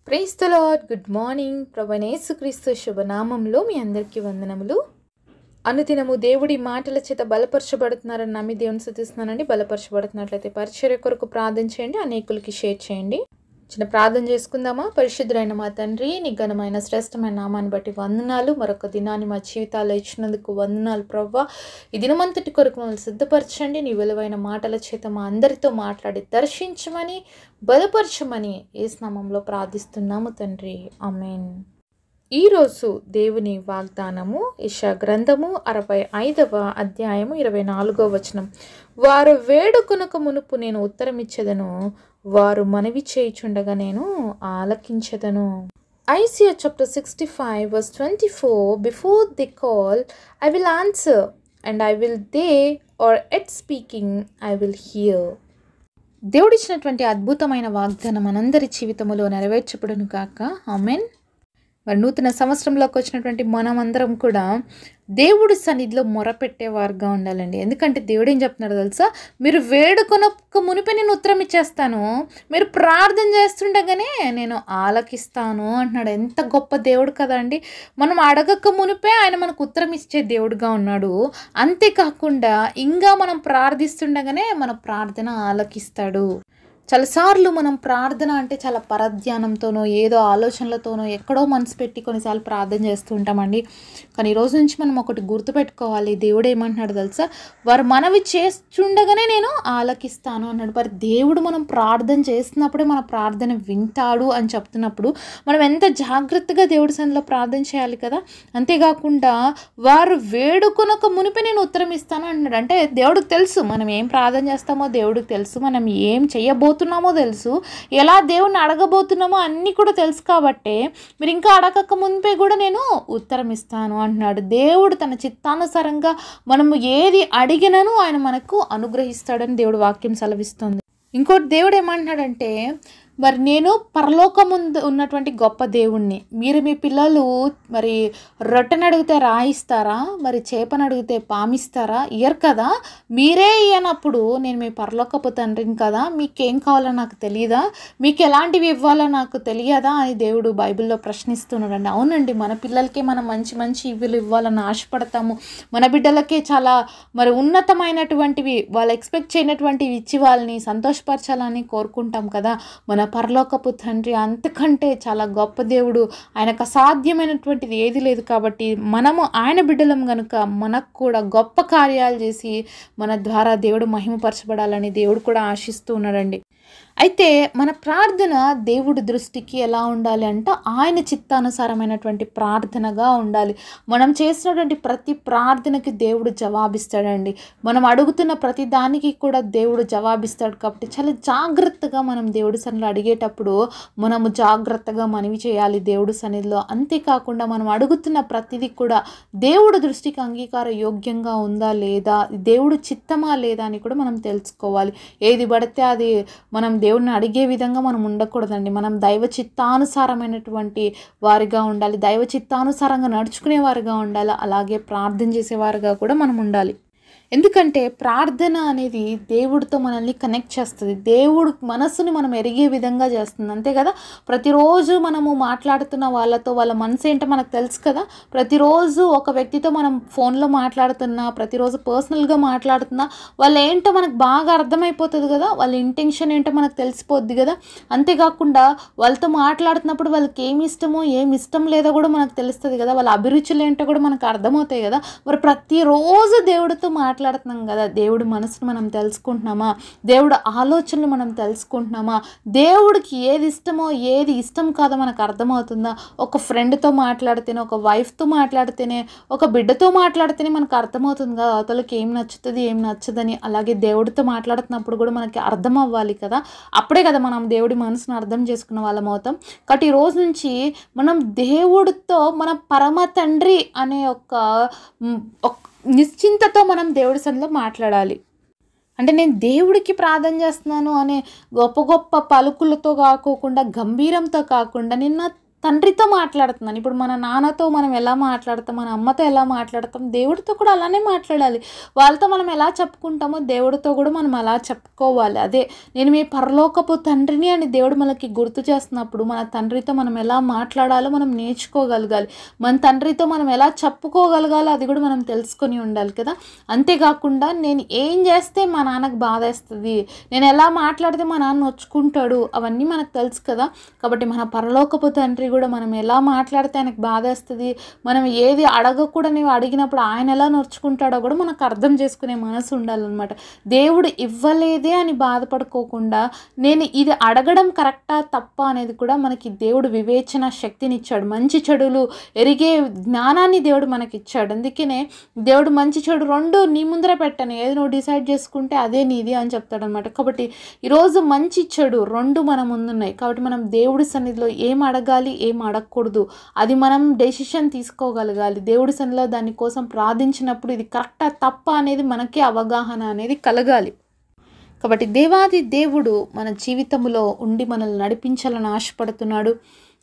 Praise the Lord. Good morning. ప్రభువైన యేసుక్రీస్తు శుభనామంలో మీ అందరికీ వందనములు. అనుదినము దేవుడి మాటల చేత బలపరచబడుతున్నారని నమ్మి దేవుని స్తుతిస్తున్నానండి. బలపరచబడుతున్నట్లయితే పరిచర్య కొరకు ప్రార్థన చేయండి, అనేకులకి షేర్ చేయండి. చిన్న ప్రార్థన చేసుకుందామా? పరిశుద్ధుడైన మా తండ్రి, నీ ఘనమైన శ్రేష్టమైన నామాన్ని బట్టి వందనాలు. మరొక దినాన్ని మా జీవితాల్లో ఇచ్చినందుకు వందనాలు ప్రభువా. ఈ దినమంతటి కొరకు మమ్మల్ని సిద్ధపరచండి. నీ విలువైన మాటల చేత మా అందరితో మాట్లాడి దర్శించమని, బలపరచమని యేసు నామములో ప్రార్థిస్తున్నాము తండ్రి. ఆమేన్. ఈరోజు దేవుని వాగ్దానము యెషయా గ్రంథము 65వ అధ్యాయము 24వ వచనం. వారు వేడుకొనక మునుపు నేను ఉత్తరమిచ్చెదను, వారు మనవి చేయుచుండగా నేను ఆలకించెదను. Isaiah chapter 65 verse 24. Before they call, I will answer, and I will they are yet speaking, I will hear. దేవుడిచ్చినటువంటి అద్భుతమైన వాగ్దానం మనందరి జీవితంలో నెరవేర్చబడును గాక. ఆమేన్. మరి నూతన సంవత్సరంలోకి వచ్చినటువంటి మనమందరం కూడా దేవుడి సన్నిధిలో మొరపెట్టేవారుగా ఉండాలండి. ఎందుకంటే దేవుడు ఏం చెప్తున్నాడు తెలుసా? మీరు వేడుకొనక మునిపే నేను ఉత్తరం ఇచ్చేస్తాను, మీరు ప్రార్థన చేస్తుండగానే నేను ఆలకిస్తాను అంటున్నాడు. ఎంత గొప్ప దేవుడు కదా అండి. మనం అడగక మునిపే ఆయన మనకు ఉత్తరం ఇచ్చే దేవుడుగా ఉన్నాడు. అంతేకాకుండా ఇంకా మనం ప్రార్థిస్తుండగానే మన ప్రార్థన ఆలకిస్తాడు. చాలాసార్లు మనం ప్రార్థన అంటే చాలా పరధ్యానంతోనో ఏదో ఆలోచనలతోనో ఎక్కడో మనసు పెట్టి కొన్నిసార్లు ప్రార్థన చేస్తూ ఉంటామండి. కానీ ఈరోజు నుంచి మనం ఒకటి గుర్తుపెట్టుకోవాలి. దేవుడు ఏమంటున్నాడు తెలుసా? వారు మనవి చేస్తుండగానే నేను ఆలకిస్తాను అన్నాడు. మరి దేవుడు మనం ప్రార్థన చేస్తున్నప్పుడే మన ప్రార్థన వింటాడు అని చెప్తున్నప్పుడు మనం ఎంత జాగ్రత్తగా దేవుడి సన్నిధిలో ప్రార్థన చేయాలి కదా. అంతేకాకుండా వారు వేడుకొనక మునిపే నేను ఉత్తరం ఇస్తాను అంటున్నాడు. అంటే దేవుడికి తెలుసు మనం ఏం ప్రార్థన చేస్తామో, దేవుడికి తెలుసు మనం ఏం చేయబోతున్నామో తెలుసు, ఎలా దేవుడిని అడగబోతున్నామో అన్నీ కూడా తెలుసు. కాబట్టి మీరు ఇంకా అడగక మునిపే కూడా నేను ఉత్తరం ఇస్తాను అంటున్నాడు. దేవుడు తన చిత్తానుసారంగా మనము ఏది అడిగినను ఆయన మనకు అనుగ్రహిస్తాడని దేవుడు వాక్యం సెలవిస్తుంది. ఇంకోటి దేవుడు ఏమంటున్నాడంటే, మరి నేను పరలోకముందు ఉన్నటువంటి గొప్ప దేవుణ్ణి. మీరు మీ పిల్లలు మరి రొట్టెను అడిగితే రాయిస్తారా, మరి చేపను అడిగితే పామిస్తారా? ఇయ్యరు కదా. మీరే ఇయ్యనప్పుడు నేను మీ పరలోకపు తండ్రిని కదా, మీకేం కావాలో నాకు తెలియదా, మీకు ఎలాంటివి ఇవ్వాలో నాకు తెలియదా అని దేవుడు బైబిల్లో ప్రశ్నిస్తున్నాడండి. అవునండి, మన పిల్లలకే మనం మంచి మంచి ఇవ్వులు ఇవ్వాలని ఆశపడతాము. మన బిడ్డలకే చాలా మరి ఉన్నతమైనటువంటివి, వాళ్ళు ఎక్స్పెక్ట్ చేయనటువంటివి ఇచ్చి వాళ్ళని సంతోషపరచాలని కోరుకుంటాం కదా. మన పరలోకపు తండ్రి అంతకంటే చాలా గొప్ప దేవుడు. ఆయనకు అసాధ్యమైనటువంటిది ఏది లేదు. కాబట్టి మనము ఆయన బిడ్డలం కనుక మనకు కూడా గొప్ప కార్యాలు చేసి మన ద్వారా దేవుడు మహిమపరచబడాలని దేవుడు కూడా ఆశిస్తూ ఉన్నాడండి. అయితే మన ప్రార్థన దేవుడి దృష్టికి ఎలా ఉండాలి అంటే ఆయన చిత్తానుసారమైనటువంటి ప్రార్థనగా ఉండాలి. మనం చేసినటువంటి ప్రతి ప్రార్థనకి దేవుడు జవాబిస్తాడండి. మనం అడుగుతున్న ప్రతి దానికి కూడా దేవుడు జవాబిస్తాడు. కాబట్టి చాలా జాగ్రత్తగా మనం దేవుడి సన్నిధిలో అడిగేటప్పుడు మనము జాగ్రత్తగా మనవి చేయాలి దేవుడి సన్నిధిలో. అంతేకాకుండా మనం అడుగుతున్న ప్రతిదీ కూడా దేవుడి దృష్టికి అంగీకార యోగ్యంగా ఉందా లేదా, దేవుడు చిత్తమా లేదా అని కూడా మనం తెలుసుకోవాలి. ఏది పడితే అది మనం దేవుడిని అడిగే విధంగా మనం ఉండకూడదండి. మనం దైవ చిత్తానుసారమైనటువంటి వారిగా ఉండాలి, దైవ చిత్తానుసారంగా నడుచుకునే వారిగా ఉండాలి, అలాగే ప్రార్థన చేసేవారుగా కూడా మనం ఉండాలి. ఎందుకంటే ప్రార్థన అనేది దేవుడితో మనల్ని కనెక్ట్ చేస్తుంది, దేవుడు మనసుని మనం ఎరిగే విధంగా చేస్తుంది. అంతే కదా. ప్రతిరోజు మనము మాట్లాడుతున్న వాళ్ళతో వాళ్ళ మనసు ఏంటో మనకు తెలుసు కదా. ప్రతిరోజు ఒక వ్యక్తితో మనం ఫోన్లో మాట్లాడుతున్నా, ప్రతిరోజు పర్సనల్గా మాట్లాడుతున్నా వాళ్ళు ఏంటో మనకు బాగా అర్థమైపోతుంది కదా. వాళ్ళ ఇంటెన్షన్ ఏంటో మనకు తెలిసిపోద్ది కదా. అంతేకాకుండా వాళ్ళతో మాట్లాడుతున్నప్పుడు వాళ్ళకి ఏమి ఇష్టమో ఏమి ఇష్టం లేదో కూడా మనకు తెలుస్తుంది కదా. వాళ్ళ అభిరుచులు ఏంటో కూడా మనకు అర్థమవుతాయి కదా. మరి ప్రతిరోజు దేవుడితో మాట్లాడుతున్నాం కదా, దేవుడి మనసును మనం తెలుసుకుంటున్నామా, దేవుడు ఆలోచనలు మనం తెలుసుకుంటున్నామా, దేవుడికి ఏది ఇష్టమో ఏది ఇష్టం కాదో మనకు అర్థమవుతుందా? ఒక ఫ్రెండ్తో మాట్లాడితేనే, ఒక వైఫ్తో మాట్లాడితేనే, ఒక బిడ్డతో మాట్లాడితేనే మనకు అర్థమవుతుంది కదా అవతలకి ఏం నచ్చుతుంది ఏం నచ్చదని. అలాగే దేవుడితో మాట్లాడుతున్నప్పుడు కూడా మనకి అర్థం అవ్వాలి కదా. అప్పుడే కదా మనం దేవుడి మనసును అర్థం చేసుకున్న వాళ్ళం అవుతాం. కాబట్టి ఈ రోజు నుంచి మనం దేవుడితో మన పరమ తండ్రి అనే ఒక నిశ్చింతతో మనం దేవుడి సన్నిధిలో మాట్లాడాలి. అంటే నేను దేవుడికి ప్రార్థన చేస్తున్నాను అనే గొప్ప గొప్ప పలుకులతో కాకోకుండా, గంభీరంతో కాకుండా, నిన్న తండ్రితో మాట్లాడుతున్నాను. ఇప్పుడు మన నాన్నతో మనం ఎలా మాట్లాడతాం, మన అమ్మతో ఎలా మాట్లాడతాం, దేవుడితో కూడా అలానే మాట్లాడాలి. వాళ్ళతో మనం ఎలా చెప్పుకుంటామో దేవుడితో కూడా మనం అలా చెప్పుకోవాలి. అదే నేను మీ పరలోకపు తండ్రిని అని దేవుడు మనకి గుర్తు చేస్తున్నప్పుడు మన తండ్రితో మనం ఎలా మాట్లాడాలో మనం నేర్చుకోగలగాలి. మన తండ్రితో మనం ఎలా చెప్పుకోగలగాలో అది కూడా మనం తెలుసుకొని ఉండాలి కదా. అంతేకాకుండా నేను ఏం చేస్తే మా నాన్నకు బాధేస్తుంది, నేను ఎలా మాట్లాడితే మా నాన్న నొచ్చుకుంటాడు, అవన్నీ మనకు తెలుసు కదా. కాబట్టి మన పరలోకపు తండ్రి కూడా మనం ఎలా మాట్లాడితే ఆయనకు బాధేస్తుంది, మనం ఏది అడగకూడని అడిగినప్పుడు ఆయన ఎలా నొచ్చుకుంటాడో కూడా మనకు అర్థం చేసుకునే మనసు ఉండాలన్నమాట. దేవుడు ఇవ్వలేదే అని బాధపడుకోకుండా నేను ఇది అడగడం కరెక్టా తప్ప అనేది కూడా మనకి దేవుడు వివేచన శక్తినిచ్చాడు. మంచి చెడులు ఎరిగే జ్ఞానాన్ని దేవుడు మనకి ఇచ్చాడు. అందుకనే దేవుడు మంచి చెడు రెండు నీ ముందర పెట్టాను, ఏది నువ్వు డిసైడ్ చేసుకుంటే అదే నీది అని చెప్తాడనమాట. కాబట్టి ఈరోజు మంచి చెడు రెండు మన ముందున్నాయి. కాబట్టి మనం దేవుడి సన్నిధిలో ఏం అడగాలి, ఏం అడగకూడదు, అది మనం డెసిషన్ తీసుకోగలగాలి. దేవుడి సన్నిధిలో దానికోసం ప్రార్థించినప్పుడు ఇది కరెక్టా తప్ప అనేది మనకే అవగాహన అనేది కలగాలి. కాబట్టి దేవాది దేవుడు మన జీవితంలో ఉండి మనల్ని నడిపించాలని ఆశపడుతున్నాడు.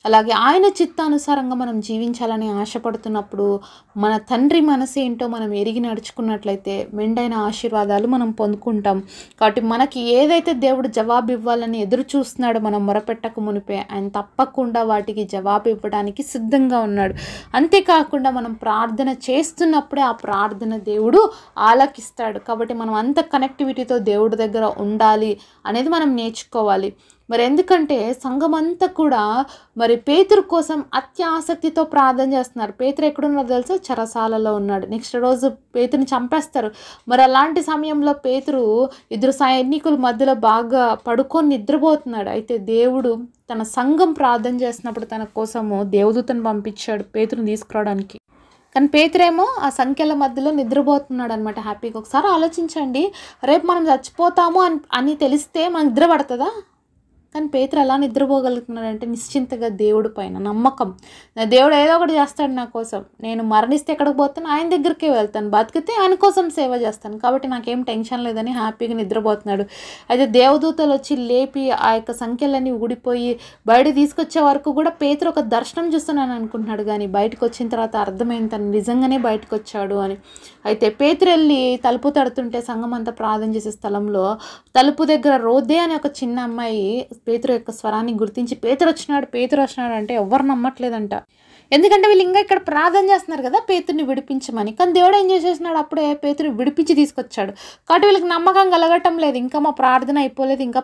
అలాగే ఆయన చిత్తానుసారంగా మనం జీవించాలని ఆశపడుతున్నప్పుడు మన తండ్రి మనసు ఏంటో మనం ఎరిగి నడుచుకున్నట్లయితే మెండైన ఆశీర్వాదాలు మనం పొందుకుంటాం. కాబట్టి మనకి ఏదైతే దేవుడు జవాబు ఇవ్వాలని ఎదురు చూస్తున్నాడో మనం మొరపెట్టక మునిపే ఆయన తప్పకుండా వాటికి జవాబు ఇవ్వడానికి సిద్ధంగా ఉన్నాడు. అంతేకాకుండా మనం ప్రార్థన చేస్తున్నప్పుడే ఆ ప్రార్థన దేవుడు ఆలకిస్తాడు. కాబట్టి మనం అంత కనెక్టివిటీతో దేవుడి దగ్గర ఉండాలి అనేది మనం నేర్చుకోవాలి. మరి ఎందుకంటే సంఘం అంతా కూడా మరి పేతురు కోసం అత్యాసక్తితో ప్రార్థన చేస్తున్నారు. పేతురు ఎక్కడున్నారో తెలుసా? చెరసాలలో ఉన్నాడు. నెక్స్ట్ రోజు పేతురుని చంపేస్తారు. మరి అలాంటి సమయంలో పేతురు ఇద్దరు సైనికుల మధ్యలో బాగా పడుకొని నిద్రపోతున్నాడు. అయితే దేవుడు తన సంఘం ప్రార్థన చేసినప్పుడు తన కోసము దేవదూతను పంపించాడు పేతురుని తీసుకురావడానికి. కానీ పేతురేమో ఆ సంఖ్యల మధ్యలో నిద్రపోతున్నాడు అనమాట హ్యాపీగా. ఒకసారి ఆలోచించండి, రేపు మనం చచ్చిపోతాము అని తెలిస్తే మనకు నిద్ర పడుతుందా? కానీ పేతురు ఎలా నిద్రపోగలుగుతున్నాడంటే నిశ్చింతగా దేవుడి పైన నమ్మకం. నా దేవుడు ఏదో ఒకటి చేస్తాడు నా కోసం, నేను మరణిస్తే ఎక్కడికి పోతాను, ఆయన దగ్గరికే వెళ్తాను, బతికితే ఆయన కోసం సేవ చేస్తాను, కాబట్టి నాకేం టెన్షన్ లేదని హ్యాపీగా నిద్రపోతున్నాడు. అయితే దేవదూతలు వచ్చి లేపి ఆ యొక్క సంఖ్యలన్నీ ఊడిపోయి బయట తీసుకొచ్చే వరకు కూడా పేతురు ఒక దర్శనం చూస్తున్నాను అనుకుంటున్నాడు. కానీ బయటకు వచ్చిన తర్వాత అర్థమైంది తను నిజంగానే బయటకు వచ్చాడు అని. అయితే పేతురు వెళ్ళి తలుపు తడుతుంటే సంఘం అంతా ప్రార్థన చేసే స్థలంలో తలుపు దగ్గర రోదే అనే ఒక చిన్న అమ్మాయి పేతురు యొక్క స్వరాన్ని గుర్తించి పేతురు వచ్చినాడు అంటే ఎవరు నమ్మట్లేదంట. ఎందుకంటే వీళ్ళు ఇంకా ఇక్కడ ప్రార్థన చేస్తున్నారు కదా పేతుర్ని విడిపించమని. కానీ దేవుడు ఏం చేసేసినాడు, అప్పుడే పేతురు విడిపించి తీసుకొచ్చాడు. కాబట్టి వీళ్ళకి నమ్మకం కలగటం లేదు, ఇంకా మా ప్రార్థన అయిపోలేదు, ఇంకా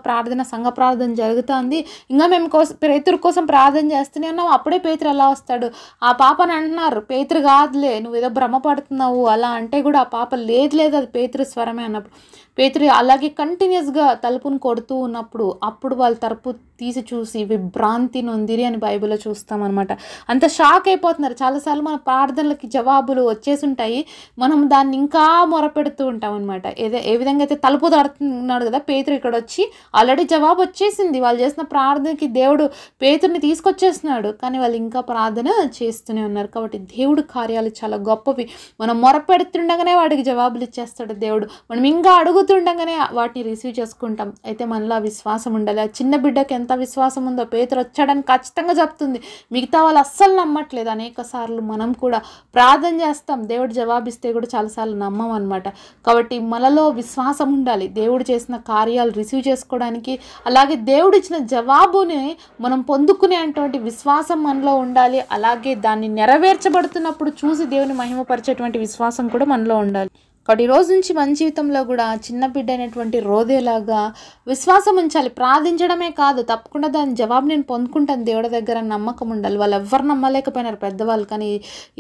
సంఘ ప్రార్థన జరుగుతుంది, ఇంకా మేము పేతురు కోసం ప్రార్థన చేస్తూనే ఉన్నాం. అప్పుడే పేతురు ఎలా వస్తాడు? ఆ పాపని అంటున్నారు, పేతురు కాదులే, నువ్వు ఏదో భ్రమపడుతున్నావు అలా అంటే కూడా ఆ పాప లేదు అది పేతురు స్వరమే అన్నప్పుడు పేతురు అలాగే కంటిన్యూస్గా తలుపును కొడుతూ ఉన్నప్పుడు అప్పుడు వాళ్ళ తలుపు తీసి చూసి విభ్రాంతి నొందిరి అని బైబిల్లో చూస్తామన్నమాట. అంత షాక్ అయిపోతున్నారు. చాలాసార్లు మన ప్రార్థనలకి జవాబులు వచ్చేసి ఉంటాయి, మనం దాన్ని ఇంకా మొరపెడుతూ ఉంటాం అనమాట. ఏ విధంగా అయితే తలుపు తడుతున్నాడు కదా పేతురు, ఇక్కడ వచ్చి ఆల్రెడీ జవాబు వచ్చేసింది. వాళ్ళు చేసిన ప్రార్థనకి దేవుడు పేతుర్ని తీసుకొచ్చేస్తున్నాడు, కానీ వాళ్ళు ఇంకా ప్రార్థన చేస్తూనే ఉన్నారు. కాబట్టి దేవుడు కార్యాలు చాలా గొప్పవి. మనం మొరపెడుతుండగానే వాటికి జవాబులు ఇచ్చేస్తాడు దేవుడు. మనం ఇంకా అడుగుతుండగానే వాటిని రిసీవ్ చేసుకుంటాం. అయితే మనలో విశ్వాసం ఉండాలి. ఆ చిన్న బిడ్డకి ఎంత విశ్వాసం ఉందో పేతురు వచ్చాడని ఖచ్చితంగా చెప్తుంది. మిగతా వాళ్ళు అస్సలు నమ్మట్లేదు. అనేక సార్లు మనం కూడా ప్రార్థన చేస్తాం, దేవుడు జవాబిస్తే కూడా చాలాసార్లు నమ్మం అనమాట. కాబట్టి మనలో విశ్వాసం ఉండాలి దేవుడు చేసిన కార్యాలు రిసీవ్ చేసుకోవడానికి. అలాగే దేవుడు ఇచ్చిన జవాబుని మనం పొందుకునే అటువంటి విశ్వాసం మనలో ఉండాలి. అలాగే దాన్ని నెరవేర్చబడుతున్నప్పుడు చూసి దేవుని మహిమపరిచేటువంటి విశ్వాసం కూడా మనలో ఉండాలి. కాబట్టి ఈ రోజు నుంచి మన జీవితంలో కూడా చిన్న బిడ్డ అయినటువంటి రోదేలాగా విశ్వాసం ఉంచాలి. ప్రార్థించడమే కాదు, తప్పకుండా దాని జవాబు నేను పొందుకుంటాను దేవుడి దగ్గర నమ్మకం ఉండాలి. వాళ్ళు ఎవ్వరు నమ్మలేకపోయినారు పెద్దవాళ్ళు, కానీ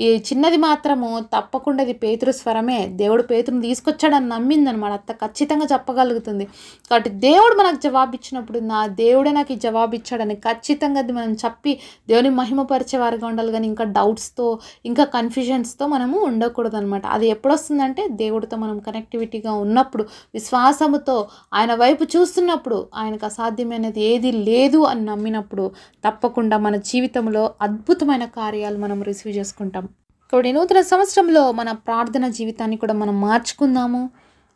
ఈ చిన్నది మాత్రము తప్పకుండా ఇది పేతురు స్వరమే, దేవుడు పేతురుని తీసుకొచ్చాడని నమ్మిందనమాట. అంత ఖచ్చితంగా చెప్పగలుగుతుంది. కాబట్టి దేవుడు మనకు జవాబు ఇచ్చినప్పుడు నా దేవుడే నాకు ఈ జవాబు ఇచ్చాడని ఖచ్చితంగా అది మనం చెప్పి దేవుని మహిమపరిచేవారుగా ఉండాలి. కానీ ఇంకా డౌట్స్తో ఇంకా కన్ఫ్యూజన్స్తో మనము ఉండకూడదు అనమాట. అది ఎప్పుడు వస్తుందంటే దేవుడితో మనం కనెక్టివిటీగా ఉన్నప్పుడు, విశ్వాసముతో ఆయన వైపు చూస్తున్నప్పుడు, ఆయనకు అసాధ్యమైనది ఏది లేదు అని నమ్మినప్పుడు తప్పకుండా మన జీవితంలో అద్భుతమైన కార్యాలు మనం రిసీవ్ చేసుకుంటాం. కాబట్టి నూతన సంవత్సరంలో మన ప్రార్థన జీవితాన్ని కూడా మనం మార్చుకుందాము.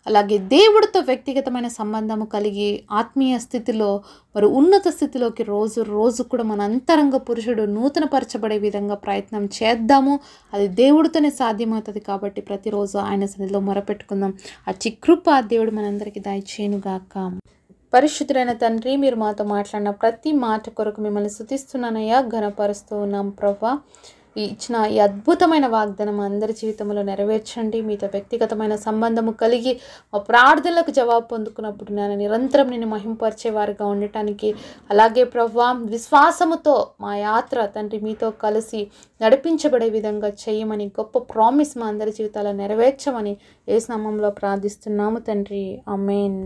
అలాగే దేవుడితో వ్యక్తిగతమైన సంబంధము కలిగి ఆత్మీయ స్థితిలో మరి ఉన్నత స్థితిలోకి రోజు రోజు కూడా మన అంతరంగ పురుషుడు నూతనపరచబడే విధంగా ప్రయత్నం చేద్దాము. అది దేవుడితోనే సాధ్యమవుతుంది కాబట్టి ప్రతిరోజు ఆయన సన్నిధిలో మొరపెట్టుకుందాం. అట్టి కృప దేవుడు మనందరికీ దయచేయునుగాక. పరిశుద్ధులైన తండ్రి, మీరు మాతో మాట్లాడిన ప్రతి మాట కొరకు మిమ్మల్ని స్తుతిస్తున్నానయ్యా, ఘనపరుస్తూ ఉన్నాం ప్రభా. ఇచ్చిన ఈ అద్భుతమైన వాగ్దానం అందరి జీవితంలో నెరవేర్చండి. మీతో వ్యక్తిగతమైన సంబంధము కలిగి మా ప్రార్థనలకు జవాబు పొందుకున్నప్పుడు నేను నిరంతరం నిన్ను మహింపరిచేవారుగా ఉండటానికి, అలాగే ప్రభా విశ్వాసముతో మా యాత్ర తండ్రి మీతో కలిసి నడిపించబడే విధంగా చేయమని గొప్ప ప్రామిస్ మా అందరి జీవితాల్లో నెరవేర్చమని యేసు నామములో ప్రార్థిస్తున్నాము తండ్రి. ఆమేన్.